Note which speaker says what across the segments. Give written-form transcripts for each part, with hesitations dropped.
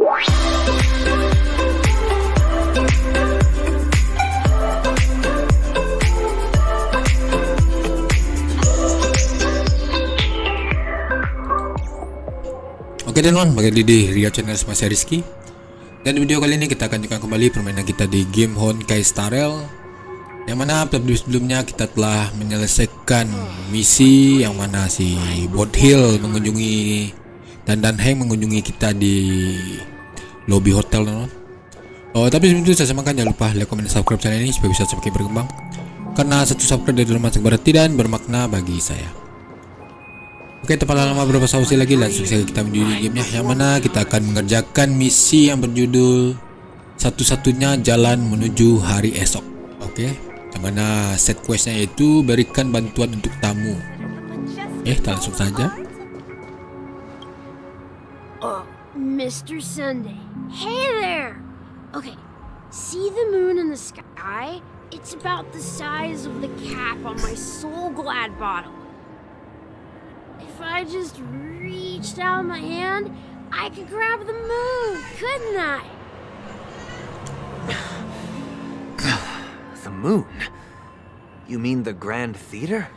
Speaker 1: Oke teman, balik lagi di Rio Channel Mas Rizky. Dan di video kali ini kita akan lanjutkan kembali permainan kita di game Honkai Starel, yang mana sebelumnya kita telah menyelesaikan misi yang mana si Hill mengunjungi dan Heng mengunjungi kita di lobby hotel teman. Oh, tapi sebelum itu saya semakan jangan lupa like, komen, dan subscribe channel ini supaya bisa semakin berkembang. Karena satu subscribe dari dalam masa berarti dan bermakna bagi saya. Oke, tanpa lama berapa sausi lagi, langsung saja kita menuju gamenya, yang mana kita akan mengerjakan misi yang berjudul Satunya Jalan Menuju Hari Esok. Oke, yang mana set questnya yaitu berikan bantuan untuk tamu. Kita langsung saja.
Speaker 2: Mr. Sunday. Hey there! Okay, see the moon in the sky? It's about the size of the cap on my Soul Glad bottle. If I just reached out my hand, I could grab the moon, couldn't I?
Speaker 3: The moon? You mean the Grand Theater?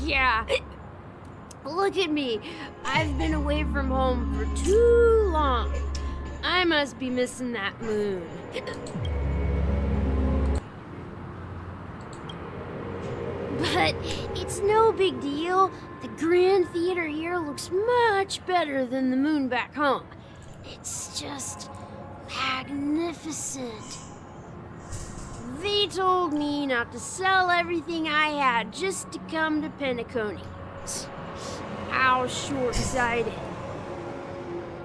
Speaker 2: Yeah. Look at me. I've been away from home for too long. I must be missing that moon. But it's no big deal. The Grand Theater here looks much better than the moon back home. It's just magnificent. They told me not to sell everything I had just to come to Penacony. How short-sighted.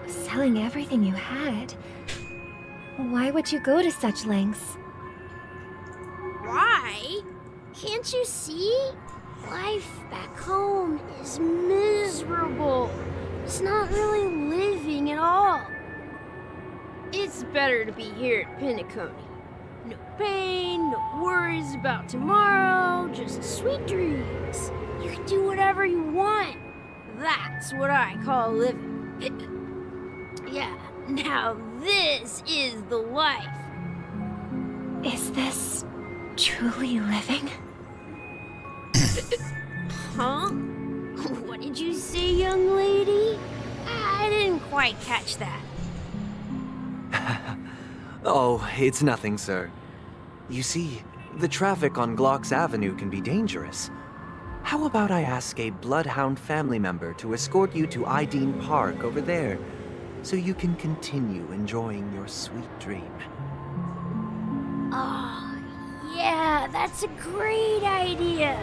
Speaker 4: Selling everything you had? Why would you go to such lengths?
Speaker 2: Why? Can't you see? Life back home is miserable. It's not really living at all. It's better to be here at Penacony. No pain, no worries about tomorrow, just sweet dreams. You can do whatever you want. That's what I call living. Yeah, now this is the life.
Speaker 4: Is this truly living?
Speaker 2: Huh? What did you say, young lady? I didn't quite catch that.
Speaker 3: Oh, it's nothing, sir. You see, the traffic on Glock's Avenue can be dangerous. How about I ask a Bloodhound family member to escort you to Ideen Park over there, so you can continue enjoying your sweet dream?
Speaker 2: Oh, yeah, that's a great idea.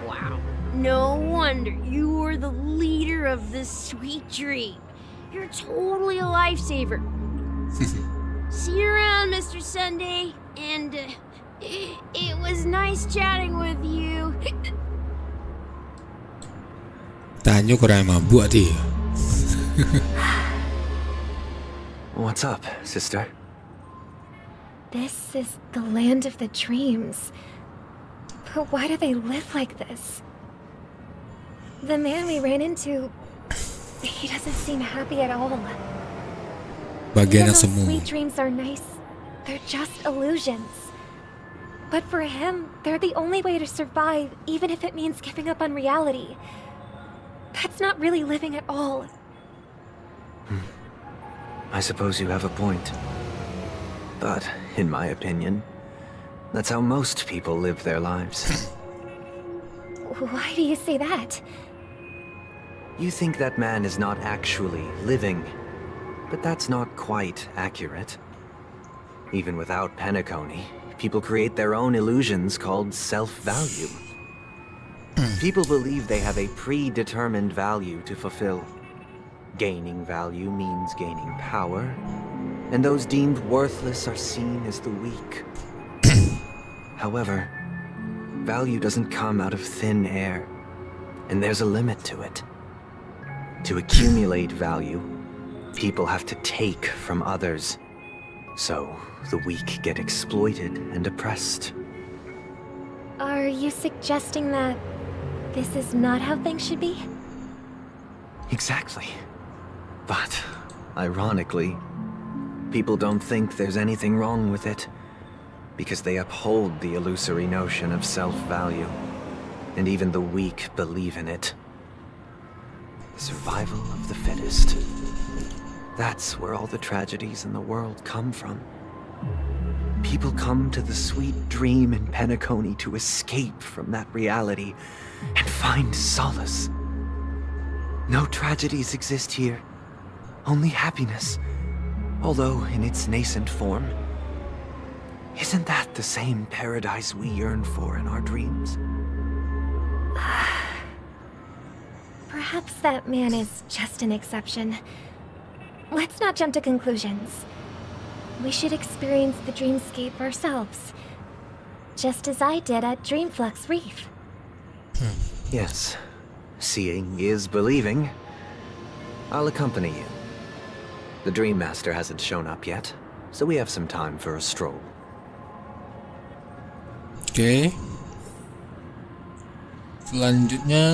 Speaker 2: Wow, no wonder you were the leader of this sweet dream. You're totally a lifesaver. See you around, Mr. Sunday, and it was nice chatting with you.
Speaker 1: Tanya korang mabuk tadi.
Speaker 3: What's up, sister?
Speaker 4: This is the land of the dreams. But why do they live like this? The man we ran into, he doesn't seem happy at all.
Speaker 1: Bagian
Speaker 4: Even
Speaker 1: yang
Speaker 4: though
Speaker 1: semu.
Speaker 4: sweet dreams are nice, they're just illusions. But for him, they're the only way to survive, even if it means giving up on reality. That's not really living at all.
Speaker 3: I suppose you have a point. But, in my opinion, that's how most people live their lives.
Speaker 4: Why do you say that?
Speaker 3: You think that man is not actually living, but that's not quite accurate. Even without Penacony, people create their own illusions called self-value. People believe they have a predetermined value to fulfill. Gaining value means gaining power, and those deemed worthless are seen as the weak. However, value doesn't come out of thin air, and there's a limit to it. To accumulate value, people have to take from others, so the weak get exploited and oppressed.
Speaker 4: Are you suggesting that this is not how things should be?
Speaker 3: Exactly. But, ironically, people don't think there's anything wrong with it, because they uphold the illusory notion of self-value, and even the weak believe in it. The survival of the fittest. That's where all the tragedies in the world come from. People come to the sweet dream in Penacony to escape from that reality and find solace. No tragedies exist here, only happiness, although in its nascent form. Isn't that the same paradise we yearn for in our dreams?
Speaker 4: Perhaps that man is just an exception. Let's not jump to conclusions. We should experience the dreamscape ourselves, just as I did at Dreamflux Reef.
Speaker 3: Yes, seeing is believing. I'll accompany you. The Dream Master hasn't shown up yet, so we have some time for a stroll.
Speaker 1: Oke. Selanjutnya,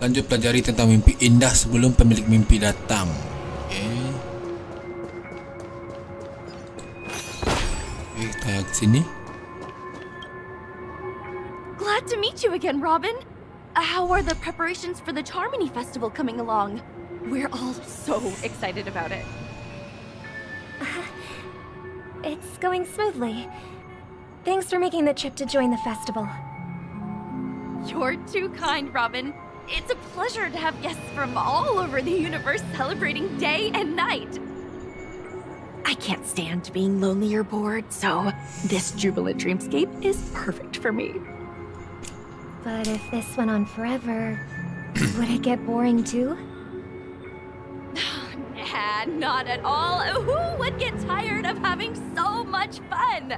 Speaker 1: lanjut pelajari tentang mimpi indah sebelum pemilik mimpi datang. Oke. Oke, kita ke sini.
Speaker 2: Glad to meet you again, Robin. How are the preparations for the Charmony Festival coming along? We're all so excited about it.
Speaker 4: It's going smoothly. Thanks for making the trip to join the festival.
Speaker 2: You're too kind, Robin. It's a pleasure to have guests from all over the universe celebrating day and night. I can't stand being lonely or bored, so this jubilant dreamscape is perfect for me.
Speaker 4: But if this went on forever, would it get boring too?
Speaker 2: Nah, not at all. Who would get tired of having so much fun?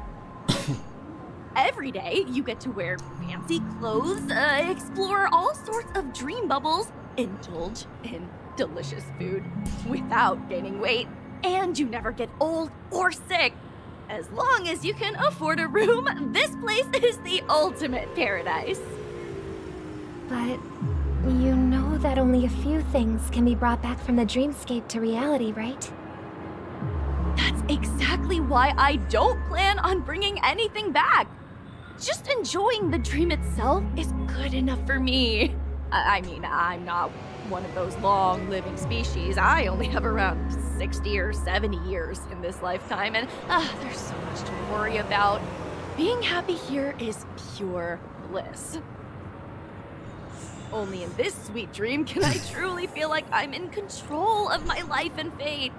Speaker 2: Every day, you get to wear fancy clothes, explore all sorts of dream bubbles, indulge in delicious food without gaining weight, and you never get old or sick. As long as you can afford a room, this place is the ultimate paradise.
Speaker 4: But you know that only a few things can be brought back from the dreamscape to reality, right?
Speaker 2: That's exactly why I don't plan on bringing anything back. Just enjoying the dream itself is good enough for me. I mean, I'm not one of those long-living species. I only have around 60 or 70 years in this lifetime, and there's so much to worry about. Being happy here is pure bliss. Only in this sweet dream can I truly feel like I'm in control of my life and fate.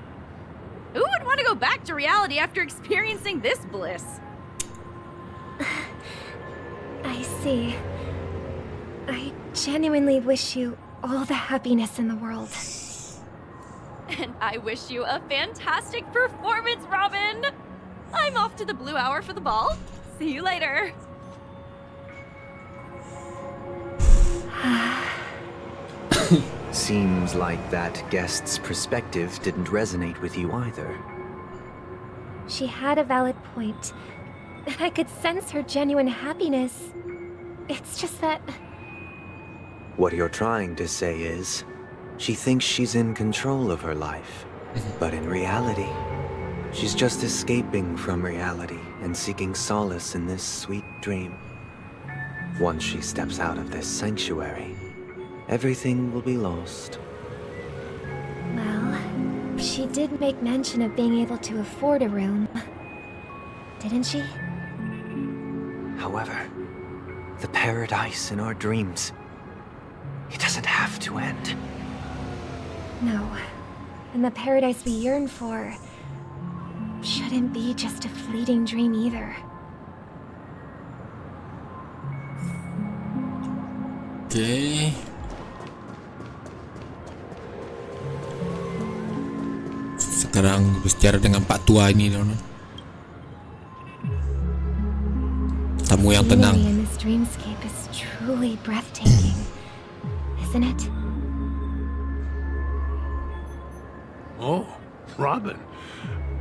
Speaker 2: Who would want to go back to reality after experiencing this bliss?
Speaker 4: I see. I genuinely wish you all the happiness in the world.
Speaker 2: And I wish you a fantastic performance, Robin! I'm off to the Blue Hour for the ball. See you later.
Speaker 3: Seems like that guest's perspective didn't resonate with you either.
Speaker 4: She had a valid point. And I could sense her genuine happiness. It's just that...
Speaker 3: What you're trying to say is, she thinks she's in control of her life. But in reality, she's just escaping from reality and seeking solace in this sweet dream. Once she steps out of this sanctuary, everything will be lost.
Speaker 4: Well, she did make mention of being able to afford a room. Didn't she?
Speaker 3: However, the paradise in our dreams, it doesn't have to end.
Speaker 4: No. And the paradise we yearn for shouldn't be just a fleeting dream either.
Speaker 1: Oke. Sekarang berbicara dengan Pak Tua ini, Nona. Tamu yang tenang.
Speaker 4: Being in this dreamscape is truly breathtaking, isn't it?
Speaker 5: Oh, Robin.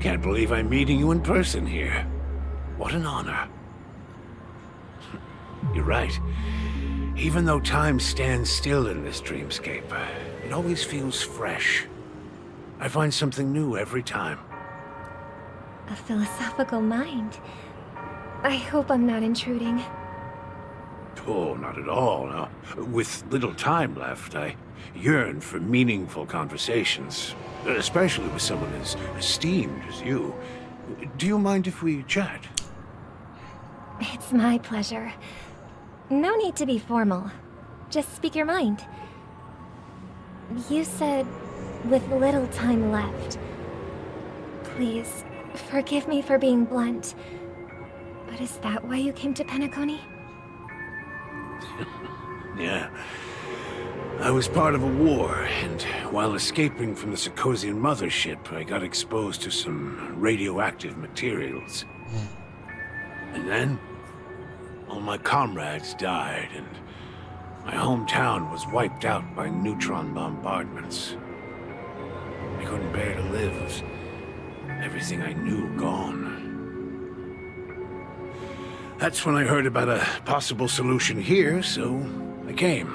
Speaker 5: Can't believe I'm meeting you in person here. What an honor. You're right. Even though time stands still in this dreamscape, it always feels fresh. I find something new every time.
Speaker 4: A philosophical mind. I hope I'm not intruding.
Speaker 5: Oh, not at all. No. With little time left, I yearn for meaningful conversations, especially with someone as esteemed as you. Do you mind if we chat?
Speaker 4: It's my pleasure. No need to be formal. Just speak your mind. You said, with little time left. Please, forgive me for being blunt. But is that why you came to Penacony?
Speaker 5: Yeah. I was part of a war, and while escaping from the Sarkozian mothership, I got exposed to some radioactive materials. And then, all my comrades died, and my hometown was wiped out by neutron bombardments. I couldn't bear to live with everything I knew gone. That's when I heard about a possible solution here, so I came.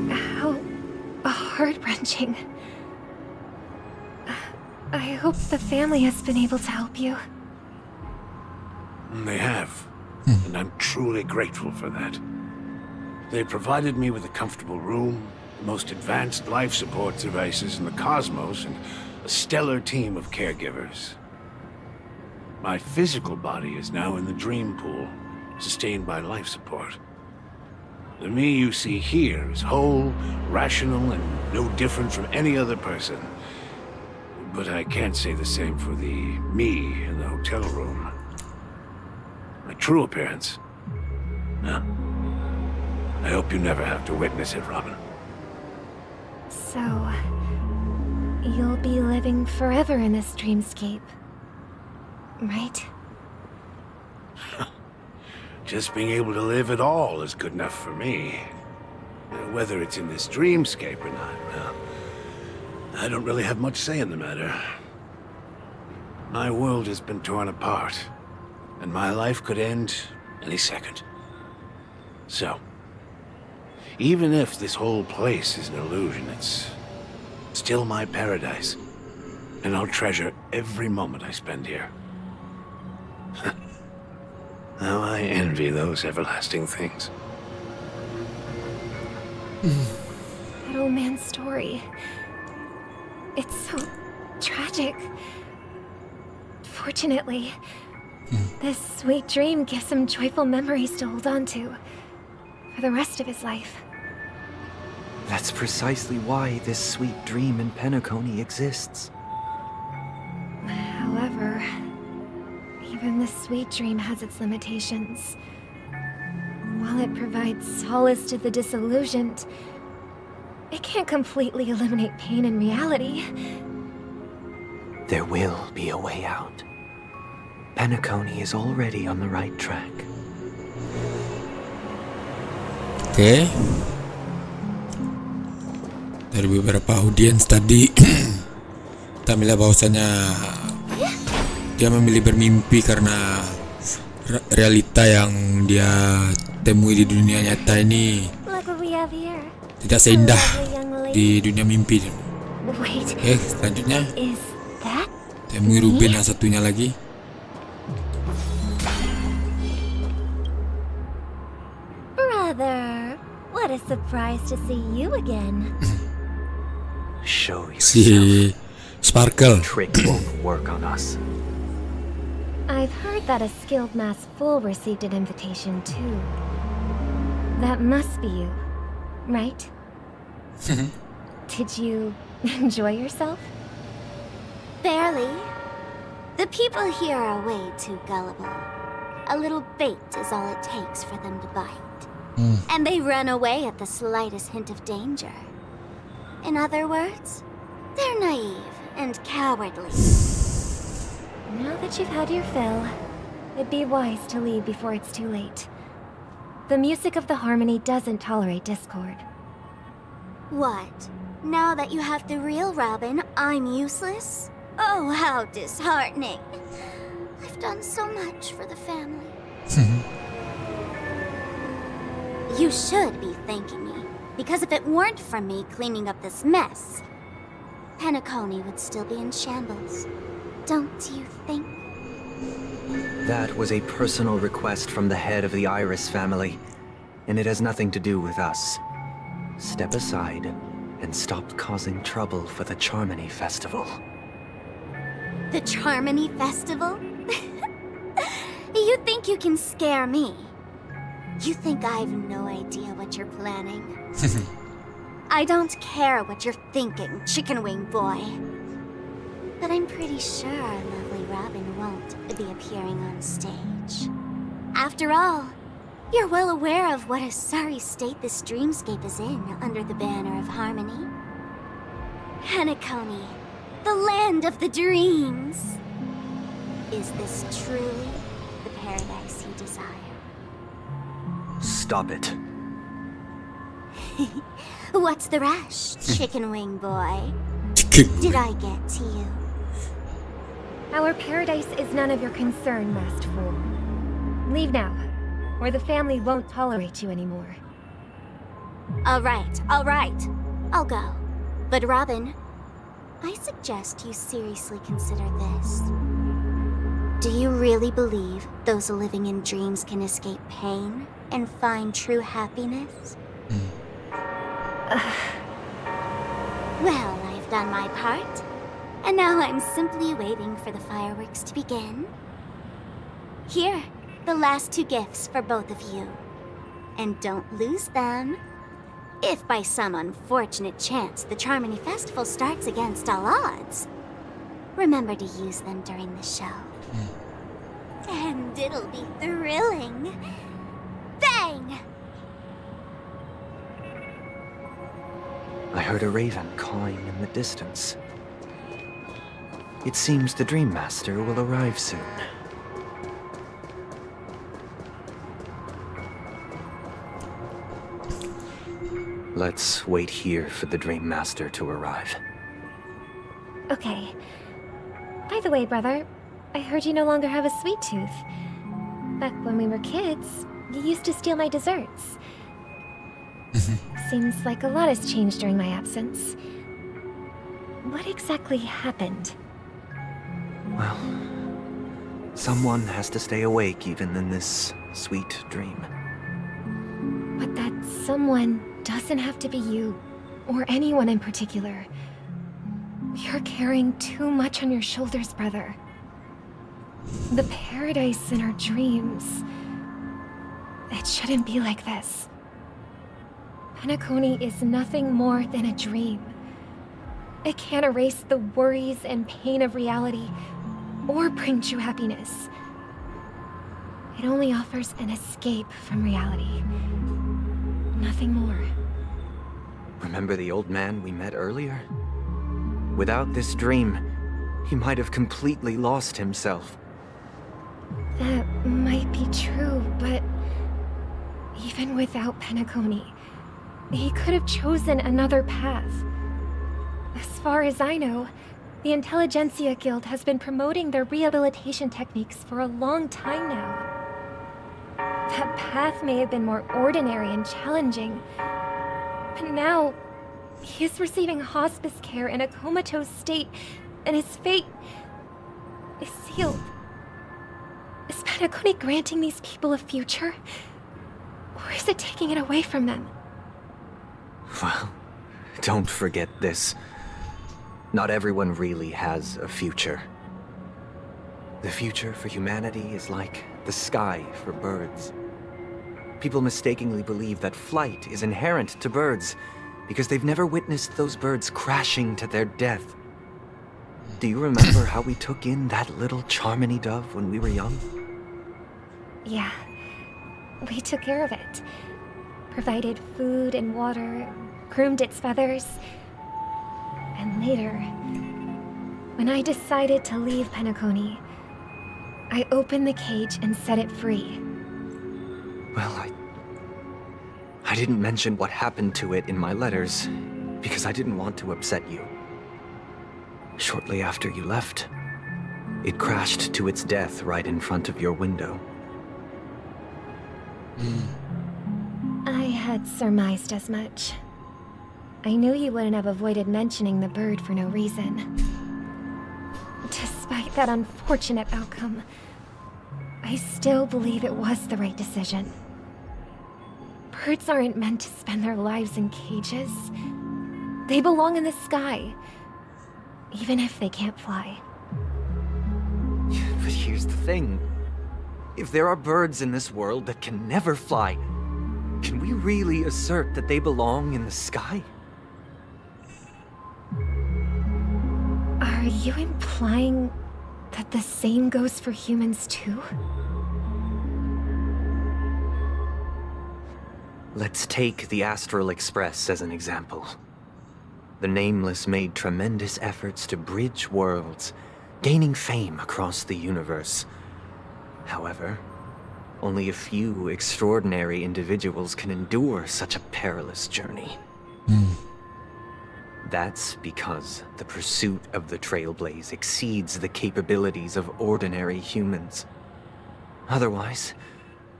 Speaker 4: How heart-wrenching. I hope the family has been able to help you.
Speaker 5: They have, and I'm truly grateful for that. They provided me with a comfortable room, the most advanced life support devices in the cosmos, and a stellar team of caregivers. My physical body is now in the dream pool, sustained by life support. The me you see here is whole, rational, and no different from any other person. But I can't say the same for the me in the hotel room. My true appearance? No. I hope you never have to witness it, Robin.
Speaker 4: So, you'll be living forever in this dreamscape, right?
Speaker 5: Just being able to live at all is good enough for me. Whether it's in this dreamscape or not, I don't really have much say in the matter. My world has been torn apart, and my life could end any second. So, even if this whole place is an illusion, it's still my paradise, and I'll treasure every moment I spend here. How I envy those everlasting things.
Speaker 4: That old man's story. It's so tragic. Fortunately, this sweet dream gives him joyful memories to hold on to for the rest of his life.
Speaker 3: That's precisely why this sweet dream in Penacony exists.
Speaker 4: However, even the sweet dream has its limitations. While it provides solace to the disillusioned, it can't completely eliminate pain in reality.
Speaker 3: There will be a way out. Penacony is already on the right track.
Speaker 1: Oke. Dari beberapa audiens tadi kita melihat bahwasanya dia memilih bermimpi karena realita yang dia temui di dunia nyata ini
Speaker 4: Look what we have here.
Speaker 1: tidak seindah
Speaker 4: Lovely young
Speaker 1: di
Speaker 4: lady.
Speaker 1: dunia mimpi.
Speaker 4: Wait,
Speaker 1: Oke, selanjutnya
Speaker 4: is that?
Speaker 1: temui Ruben yang satunya lagi.
Speaker 4: Brother, what a surprise to see you again.
Speaker 3: Show yourself.
Speaker 1: Si Sparkle.
Speaker 3: Trick won't work on us.
Speaker 4: I've heard that a skilled mass fool received an invitation too. That must be you, right? Did you enjoy yourself?
Speaker 2: Barely. The people here are way too gullible. A little bait is all it takes for them to bite. And they run away at the slightest hint of danger. In other words, they're naive and cowardly.
Speaker 4: Now that you've had your fill, it'd be wise to leave before it's too late. The music of the harmony doesn't tolerate discord.
Speaker 2: What? Now that you have the real Robin, I'm useless? Oh, how disheartening. I've done so much for the family.
Speaker 6: You should be thanking me, because if it weren't for me cleaning up this mess, Penacony would still be in shambles. Don't you think?
Speaker 3: That was a personal request from the head of the Iris family, and it has nothing to do with us. Step aside and stop causing trouble for the Charmony Festival.
Speaker 6: The Charmony Festival? You think you can scare me? You think I have no idea what you're planning? I don't care what you're thinking, chicken wing boy. But I'm pretty sure our lovely Robin won't be appearing on stage. After all, you're well aware of what a sorry state this dreamscape is in under the banner of harmony. Penacony, the land of the dreams. Is this truly the paradise you desire?
Speaker 3: Stop it.
Speaker 6: What's the rush, chicken wing boy? Did I get to you?
Speaker 4: Our paradise is none of your concern, masked fool. Leave now, or the family won't tolerate you anymore.
Speaker 6: All right. I'll go. But Robin, I suggest you seriously consider this. Do you really believe those living in dreams can escape pain and find true happiness? Well, I've done my part, and now I'm simply waiting for the fireworks to begin. Here, the last 2 gifts for both of you. And don't lose them. If by some unfortunate chance the Charmony Festival starts against all odds, remember to use them during the show. And it'll be thrilling. Bang!
Speaker 3: I heard a raven cawing in the distance. It seems the Dream Master will arrive soon. Let's wait here for the Dream Master to arrive.
Speaker 4: Okay. By the way, brother, I heard you no longer have a sweet tooth. Back when we were kids, you used to steal my desserts. Seems like a lot has changed during my absence. What exactly happened?
Speaker 3: Well, someone has to stay awake even in this sweet dream.
Speaker 4: But that someone doesn't have to be you, or anyone in particular. You're carrying too much on your shoulders, brother. The paradise in our dreams. It shouldn't be like this. Penacony is nothing more than a dream. It can't erase the worries and pain of reality, or bring true happiness. It only offers an escape from reality. Nothing more.
Speaker 3: Remember the old man we met earlier? Without this dream, he might have completely lost himself.
Speaker 4: That might be true, but even without Penacony, he could have chosen another path. As far as I know, the Intelligentsia Guild has been promoting their rehabilitation techniques for a long time now. That path may have been more ordinary and challenging, but now he is receiving hospice care in a comatose state, and his fate is sealed. Is Penacony granting these people a future? Or is it taking it away from them?
Speaker 3: Well, don't forget this. Not everyone really has a future. The future for humanity is like the sky for birds. People mistakenly believe that flight is inherent to birds because they've never witnessed those birds crashing to their death. Do you remember how we took in that little Charmony dove when we were young?
Speaker 4: Yeah, we took care of it. Provided food and water, groomed its feathers. And later, when I decided to leave Penacony, I opened the cage and set it free.
Speaker 3: Well, I didn't mention what happened to it in my letters because I didn't want to upset you. Shortly after you left, it crashed to its death right in front of your window.
Speaker 4: I had surmised as much. I knew you wouldn't have avoided mentioning the bird for no reason. Despite that unfortunate outcome, I still believe it was the right decision. Birds aren't meant to spend their lives in cages. They belong in the sky, even if they can't fly.
Speaker 3: But here's the thing. If there are birds in this world that can never fly, can we really assert that they belong in the sky?
Speaker 4: Are you implying that the same goes for humans too?
Speaker 3: Let's take the Astral Express as an example. The Nameless made tremendous efforts to bridge worlds, gaining fame across the universe. However, only a few extraordinary individuals can endure such a perilous journey. That's because the pursuit of the Trailblaze exceeds the capabilities of ordinary humans. Otherwise,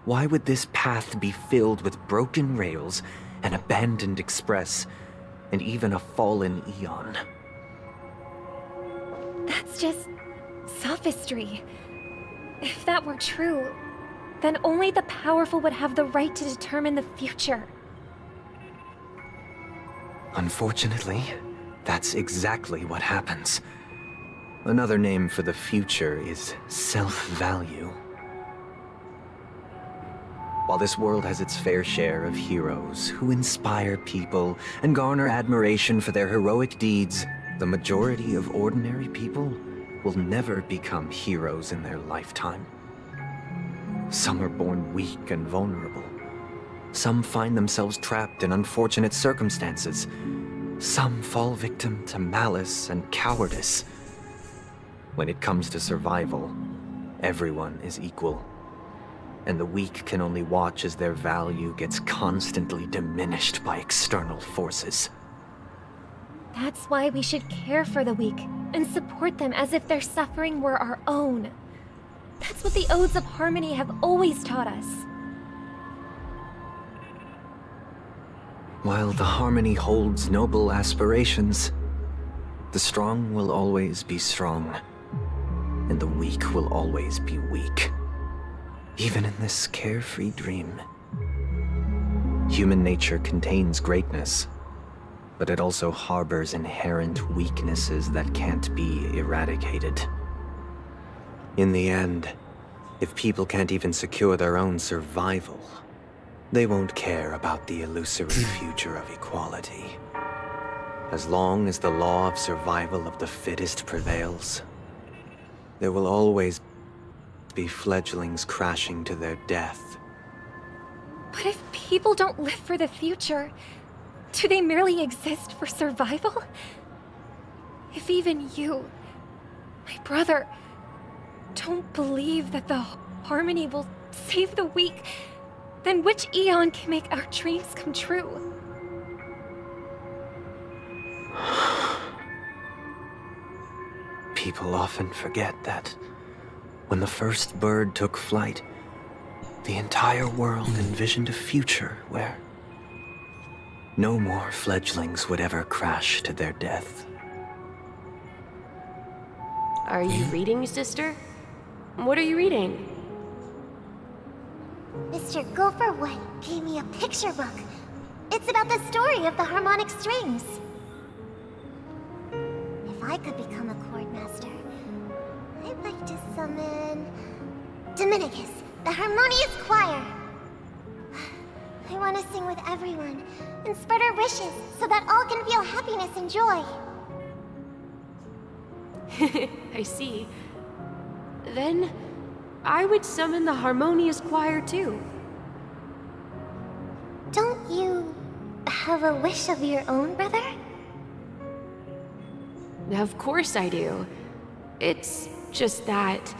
Speaker 3: why would this path be filled with broken rails, an abandoned express, and even a fallen Eon?
Speaker 4: That's just sophistry. If that were true, then only the powerful would have the right to determine the future.
Speaker 3: Unfortunately, that's exactly what happens. Another name for the future is self-value. While this world has its fair share of heroes who inspire people and garner admiration for their heroic deeds, the majority of ordinary people will never become heroes in their lifetime. Some are born weak and vulnerable. Some find themselves trapped in unfortunate circumstances. Some fall victim to malice and cowardice. When it comes to survival, everyone is equal. And the weak can only watch as their value gets constantly diminished by external forces.
Speaker 4: That's why we should care for the weak and support them as if their suffering were our own. That's what the Odes of Harmony have always taught us.
Speaker 3: While the Harmony holds noble aspirations, the strong will always be strong, and the weak will always be weak. Even in this carefree dream. Human nature contains greatness, but it also harbors inherent weaknesses that can't be eradicated. In the end, if people can't even secure their own survival, they won't care about the illusory future of equality. As long as the law of survival of the fittest prevails, there will always be fledglings crashing to their death.
Speaker 4: But if people don't live for the future, do they merely exist for survival? If even you, my brother, don't believe that the Harmony will save the weak, then which Eon can make our dreams come true?
Speaker 3: People often forget that when the first bird took flight, the entire world envisioned a future where no more fledglings would ever crash to their death.
Speaker 7: Are you reading, sister? What are you reading?
Speaker 6: Mr. Gopherwood gave me a picture book. It's about the story of the harmonic strings. If I could become a chord master, I'd like to summon Dominicus, the harmonious choir. I want to sing with everyone and spread our wishes so that all can feel happiness and joy.
Speaker 7: I see. Then, I would summon the harmonious choir too.
Speaker 6: Don't you have a wish of your own, brother?
Speaker 7: Of course I do. It's just that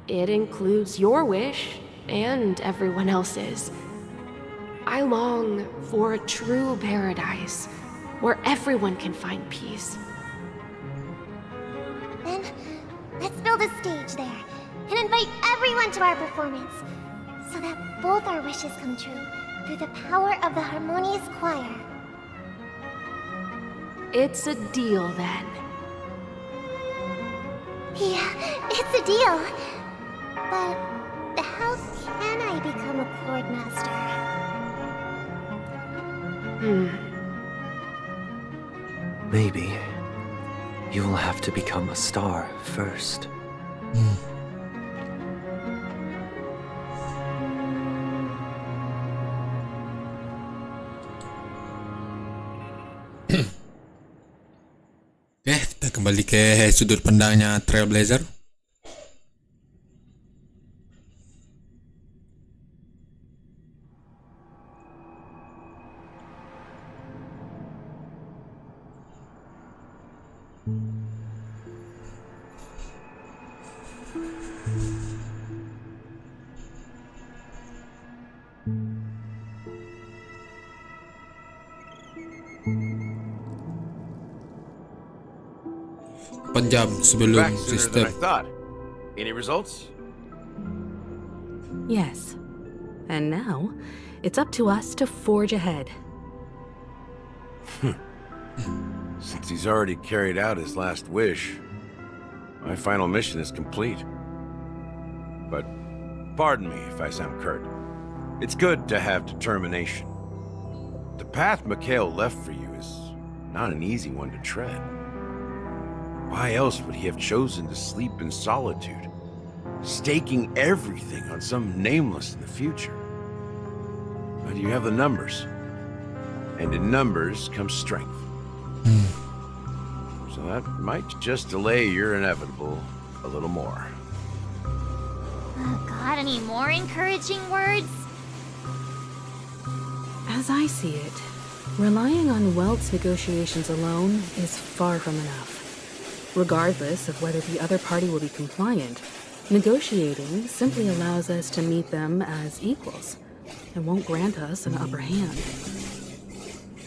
Speaker 7: it includes your wish and everyone else's. I long for a true paradise where everyone can find peace.
Speaker 6: Then, let's build a stage there and invite everyone to our performance.
Speaker 8: so that both our wishes come true through the power of the harmonious choir.
Speaker 7: It's a deal then.
Speaker 8: Yeah, it's a deal. But how can I become a chord master?
Speaker 3: Maybe you will have to become a star first.
Speaker 1: Oke, kita kembali ke sudut pandangnya Trailblazer. Jam sebelum
Speaker 5: Back sooner than
Speaker 1: sistem.
Speaker 5: I thought. Any results?
Speaker 9: Yes. And now, it's up to us to forge ahead.
Speaker 5: Since he's already carried out his last wish, my final mission is complete. But pardon me if I sound curt. It's good to have determination. The path Mikhail left for you is not an easy one to tread. Why else would he have chosen to sleep in solitude, staking everything on some nameless in the future? But you have the numbers, and in numbers comes strength. So that might just delay your inevitable a little more.
Speaker 8: Got any more encouraging words?
Speaker 9: As I see it, relying on Welt's negotiations alone is far from enough. Regardless of whether the other party will be compliant, negotiating simply allows us to meet them as equals and won't grant us an upper hand.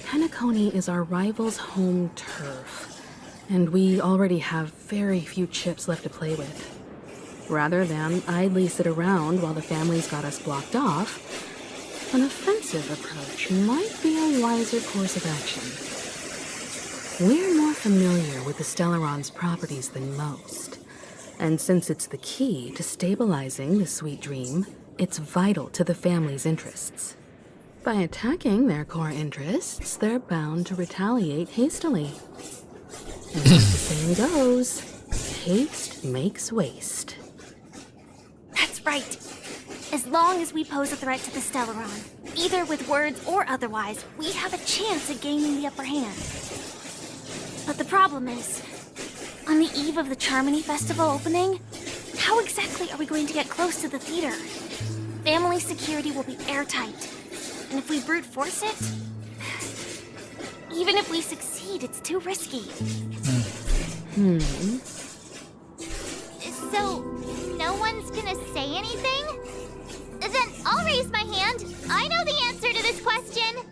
Speaker 9: Penacony is our rival's home turf, and we already have very few chips left to play with. Rather than idly sit around while the family's got us blocked off, an offensive approach might be a wiser course of action. We're more familiar with the Stellaron's properties than most, and since it's the key to stabilizing the sweet dream, it's vital to the family's interests. By attacking their core interests, they're bound to retaliate hastily. And as the saying goes, haste makes waste.
Speaker 8: That's right. As long as we pose a threat to the Stellaron, either with words or otherwise, we have a chance at gaining the upper hand. But the problem is, on the eve of the Charmony Festival opening, how exactly are we going to get close to the theater? Family security will be airtight, and if we brute force it, even if we succeed, it's too risky.
Speaker 6: So, no one's gonna say anything? Then I'll raise my hand. I know the answer to this question.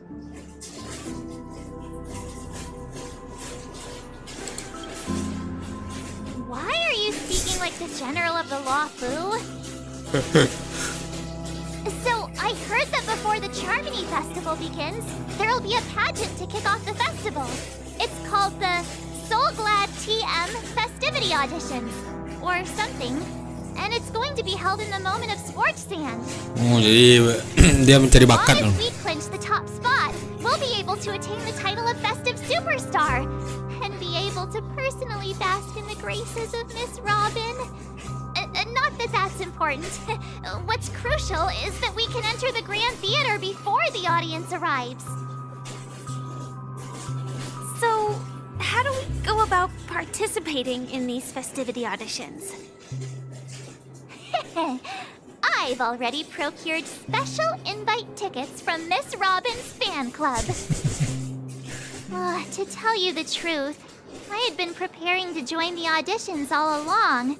Speaker 6: Why are you speaking like the General of the Law Fu? So, I heard that before the Charmony Festival begins, there'll be a pageant to kick off the festival. It's called the Soul Glad TM Festivity Auditions, or something. And it's going to be held in the moment of Scorch Sand.
Speaker 1: Oh, jadi dia mencari bakat.
Speaker 6: As long as we clinch the top spot, we'll be able to attain the title of Festive Superstar and be able to personally bask in the graces of Miss Robin. Not that that's important. What's crucial is that we can enter the Grand Theater before the audience arrives.
Speaker 8: So, how do we go about participating in these festivity auditions?
Speaker 6: I've already procured special invite tickets from Miss Robin's fan club. To tell you the truth, I had been preparing to join the auditions all along.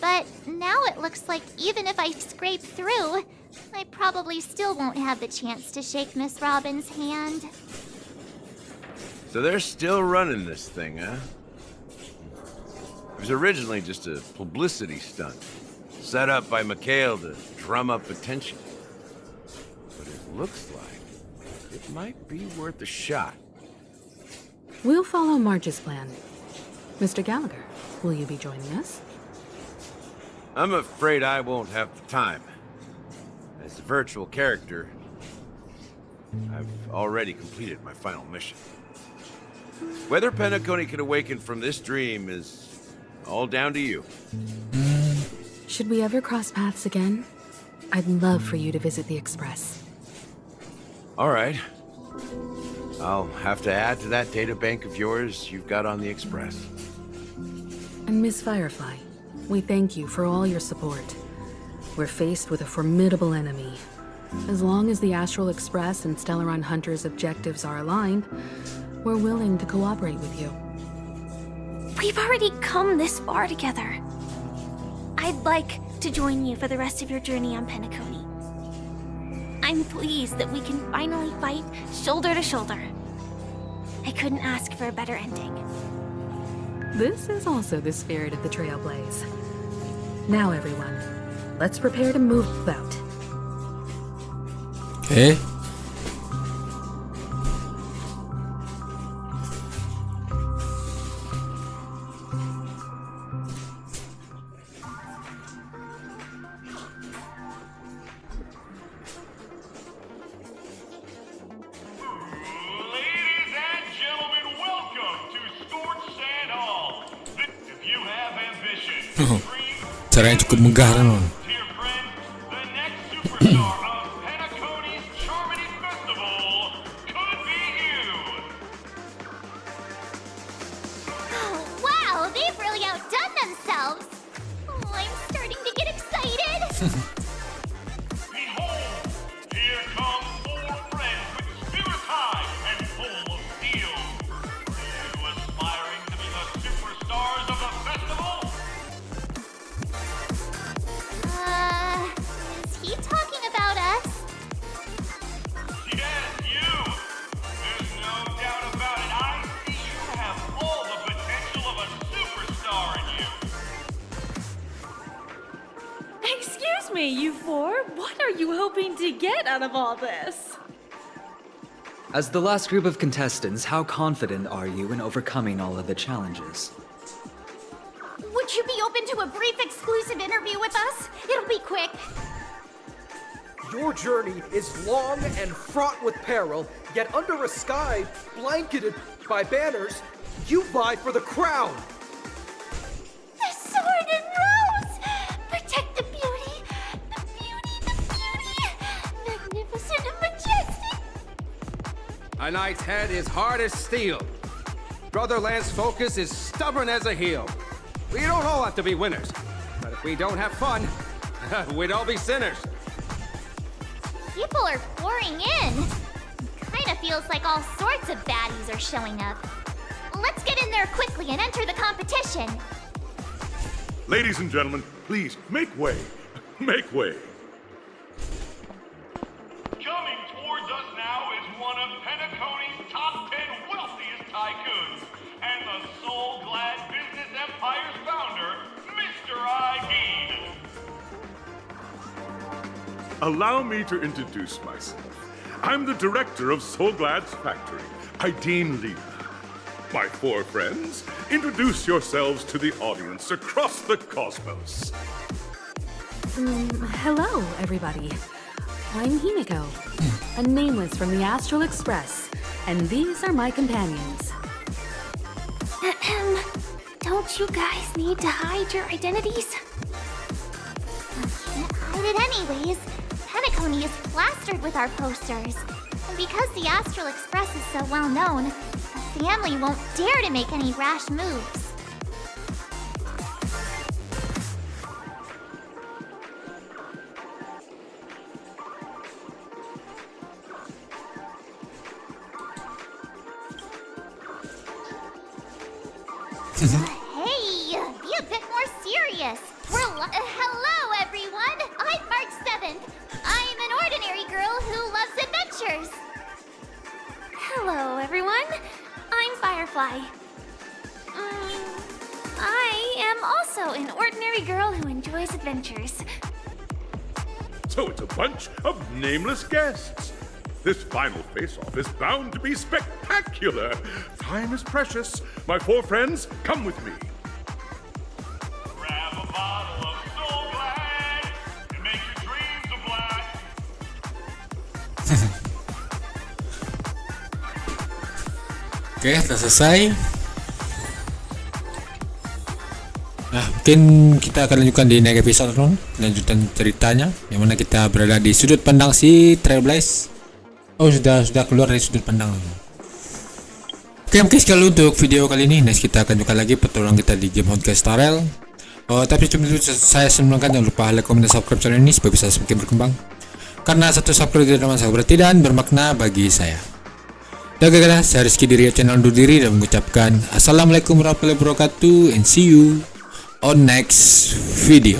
Speaker 6: But now it looks like even if I scrape through, I probably still won't have the chance to shake Miss Robin's hand.
Speaker 5: So they're still running this thing, huh? It was originally just a publicity stunt, set up by Mikhail to drum up attention. looks like it might be worth a shot.
Speaker 9: We'll follow March's plan. Mr. Gallagher, will you be joining us?
Speaker 10: I'm afraid I won't have the time. As a virtual character, I've already completed my final mission. Whether Penacony can awaken from this dream is all down to you.
Speaker 9: Should we ever cross paths again? I'd love for you to visit the Express.
Speaker 10: All right. I'll have to add to that data bank of yours you've got on the Express.
Speaker 9: And Miss Firefly, we thank you for all your support. We're faced with a formidable enemy. As long as the Astral Express and Stellaron Hunter's objectives are aligned, we're willing to cooperate with you.
Speaker 8: We've already come this far together. I'd like to join you for the rest of your journey on Penacony. I'm pleased that we can finally fight shoulder to shoulder. I couldn't ask for a better ending.
Speaker 9: This is also the spirit of the Trailblaze. Now, everyone, let's prepare to move out.
Speaker 1: Okay.
Speaker 11: Ladies and gentlemen, welcome to Scorched and All. If you have ambition, dream,
Speaker 1: Caranya cukup megah kan, Lon?
Speaker 11: dear friend, the next superstar of Penacony's Charmony Festival could be you.
Speaker 6: Oh, wow, they've really outdone themselves. Oh, I'm starting to get excited.
Speaker 11: Behold, here come 4 friends with spirit high and full of steel. Are you aspiring to be the superstars of the festival?
Speaker 6: Is he talking about us?
Speaker 11: Yes, you! There's no doubt about it. I see you have all the potential of a superstar in you.
Speaker 12: Excuse me, you 4. What are you hoping to get out of all this?
Speaker 13: As the last group of contestants, how confident are you in overcoming all of the challenges?
Speaker 6: Would you be open to a brief exclusive interview with us? It'll be quick.
Speaker 14: Your journey is long and fraught with peril, yet under a sky blanketed by banners, you vie for the crown.
Speaker 6: The sword and rose! Protect the beauty! The beauty! The beauty! Magnificent and majestic!
Speaker 15: A knight's head is hard as steel. Brother Lance's focus is stubborn as a heel. We don't all have to be winners, but if we don't have fun, we'd all be sinners.
Speaker 6: People are pouring in. Kinda feels like all sorts of baddies are showing up. Let's get in there quickly and enter the competition.
Speaker 11: Ladies and gentlemen, please make way. Make way. Coming towards us now is one of Penacony's top 10 wealthiest tycoons and the soul-glad business empire's founder, Mr. Ideed. Allow me to introduce myself. I'm the director of Soulglad's factory, Ideen Lena. My 4 friends, introduce yourselves to the audience across the cosmos.
Speaker 9: Hello, everybody. I'm Himiko, a nameless from the Astral Express, and these are my companions.
Speaker 8: Don't you guys need to hide your identities?
Speaker 6: Can't hide it anyways. Penacony is plastered with our posters. And because the Astral Express is so well known, the family won't dare to make any rash moves. Hey, be a bit more serious. Hello, everyone. I'm March 7th. I'm an ordinary girl who loves adventures.
Speaker 8: Hello, everyone. I'm Firefly. I am also an ordinary girl who enjoys adventures.
Speaker 11: So it's a bunch of nameless guests. This final face-off is bound to be spectacular. Time is precious. My 4 friends, come with me. Grab a bottle of Soul Glad and make your dreams a black.
Speaker 1: Oke, sudah selesai. Nah, mungkin kita akan lanjutkan di next episode, lanjutan ceritanya, yang mana kita berada di sudut pandang si Trailblaze. Oh, sudah keluar dari sudut pandang. Oke, mungkin sekali untuk video kali ini. Next kita akan juga lagi petualang kita di game Honkai Star Rail. Tapi sebelum itu saya sebelumkan jangan lupa like, comment, dan subscribe channel ini supaya bisa semakin berkembang. Karena satu subscribe tidak sangat berarti dan bermakna bagi saya. Dan guys, saya Rizky dari channel undur diri dan mengucapkan Assalamualaikum warahmatullahi wabarakatuh and see you on next video.